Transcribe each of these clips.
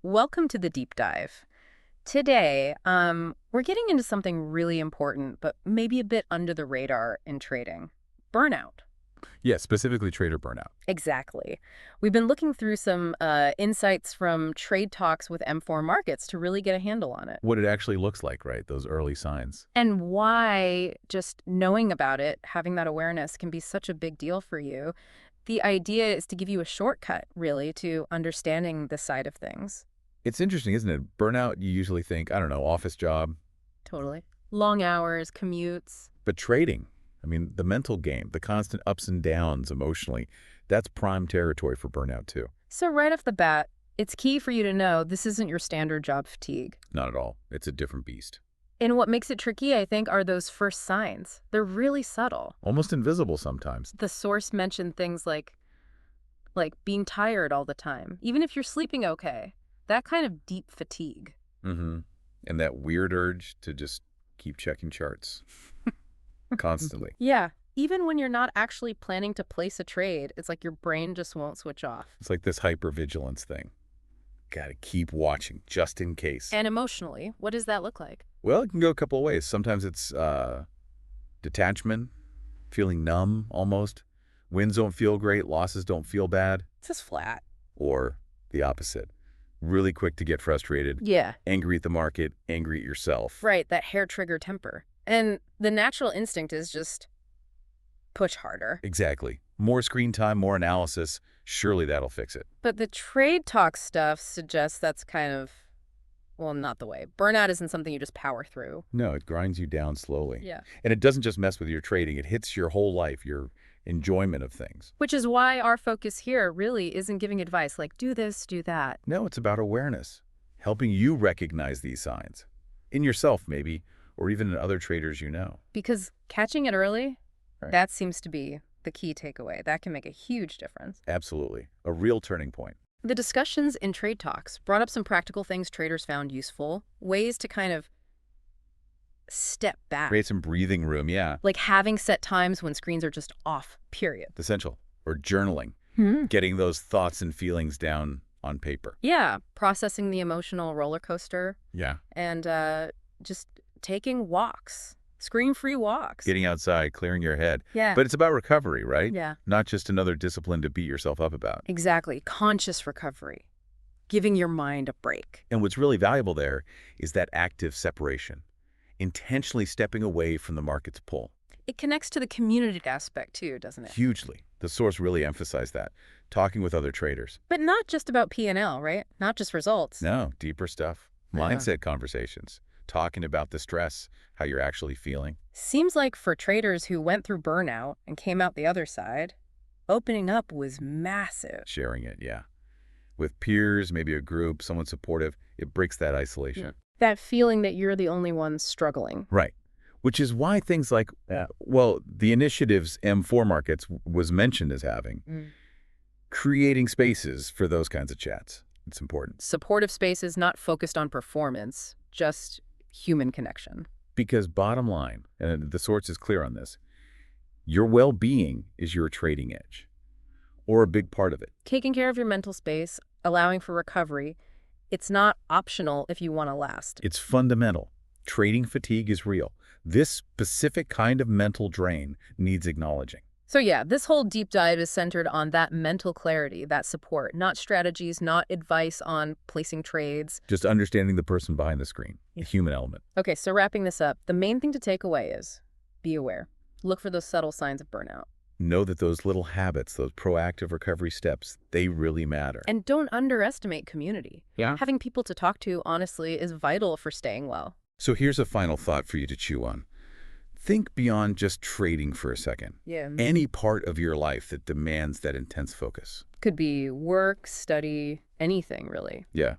Welcome to the deep dive. Today, we're getting into something really important, but maybe a bit under the radar in trading. Burnout. Yeah, specifically trader burnout. Exactly. We've been looking through some insights from trade talks with M4 markets to really get a handle on it. What it actually looks like, right? Those early signs. And why just knowing about it, having that awareness can be such a big deal for you. The idea is to give you a shortcut, really, to understanding this side of things. It's interesting, isn't it? Burnout, you usually think, I don't know, office job. Totally. Long hours, commutes. But trading, I mean, the mental game, the constant ups and downs emotionally, that's prime territory for burnout too. So right off the bat, it's key for you to know this isn't your standard job fatigue. Not at all. It's a different beast. And what makes it tricky, I think, are those first signs. They're really subtle. Almost invisible sometimes. The source mentioned things like being tired all the time, even if you're sleeping okay. That kind of deep fatigue. Mm-hmm. And that weird urge to just keep checking charts constantly. Yeah, even when you're not actually planning to place a trade, it's like your brain just won't switch off. It's like this hypervigilance thing. Got to keep watching just in case. And emotionally, what does that look like? Well, it can go a couple of ways. Sometimes it's detachment, feeling numb almost. Wins don't feel great, losses don't feel bad. It's just flat. Or the opposite. Really quick to get frustrated, Yeah. angry at the market, angry at yourself. Right, that hair trigger temper. And the natural instinct is just push harder. Exactly. More screen time, more analysis. Surely that'll fix it. But the trade talk stuff suggests that's kind of, well, not the way. Burnout isn't something you just power through. No, it grinds you down slowly. Yeah. And it doesn't just mess with your trading. It hits your whole life, your enjoyment of things. Which is why our focus here really isn't giving advice like, do this, do that. No, it's about awareness, helping you recognize these signs. In yourself, maybe, or even in other traders you know. Because catching it early, Right. that seems to be the key takeaway. That can make a huge difference. Absolutely. A real turning point. The discussions in trade talks brought up some practical things traders found useful, ways to kind of step back. Create some breathing room, yeah. Like having set times when screens are just off, period. Essential. Or journaling. Getting those thoughts and feelings down on paper. Yeah, processing the emotional roller coaster Yeah. and just taking walks, screen-free walks. Getting outside, clearing your head. Yeah. But it's about recovery, right? Yeah, Not just another discipline to beat yourself up about. exactly. Conscious recovery, giving your mind a break. And what's really valuable there is that active separation. Intentionally stepping away from the market's pull. It connects to the community aspect too, doesn't it? Hugely. The source really emphasized that. Talking with other traders. But not just about P&L, right? Not just results. No, deeper stuff. Yeah. Mindset conversations. Talking about the stress, how you're actually feeling. Seems like for traders who went through burnout and came out the other side, opening up was massive. Sharing it, yeah. With peers, maybe a group, someone supportive, it breaks that isolation. That feeling that you're the only one struggling. Right. Which is why things like, well, the initiatives M4 Markets was mentioned as having, creating spaces for those kinds of chats. It's important. Supportive spaces not focused on performance, just human connection. Because bottom line, and the source is clear on this, your well-being is your trading edge, or a big part of it. Taking care of your mental space, allowing for recovery, it's not optional if you want to last. It's fundamental. Trading fatigue is real. This specific kind of mental drain needs acknowledging. So yeah, this whole deep dive is centered on that mental clarity, that support, not strategies, not advice on placing trades. Just understanding the person behind the screen, the human element. Okay, so wrapping this up, the main thing to take away is be aware. Look for those subtle signs of burnout. Know that those little habits, those proactive recovery steps, they really matter. And don't underestimate community. Yeah. Having people to talk to, honestly, is vital for staying well. So here's a final thought for you to chew on. Think beyond just trading for a second. Yeah. Any part of your life that demands that intense focus. Could be work, study, anything really. Yeah.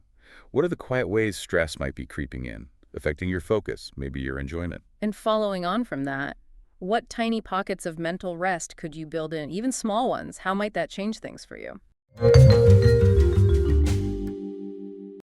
What are the quiet ways stress might be creeping in, affecting your focus, maybe your enjoyment? And following on from that, what tiny pockets of mental rest could you build in, even small ones? How might that change things for you?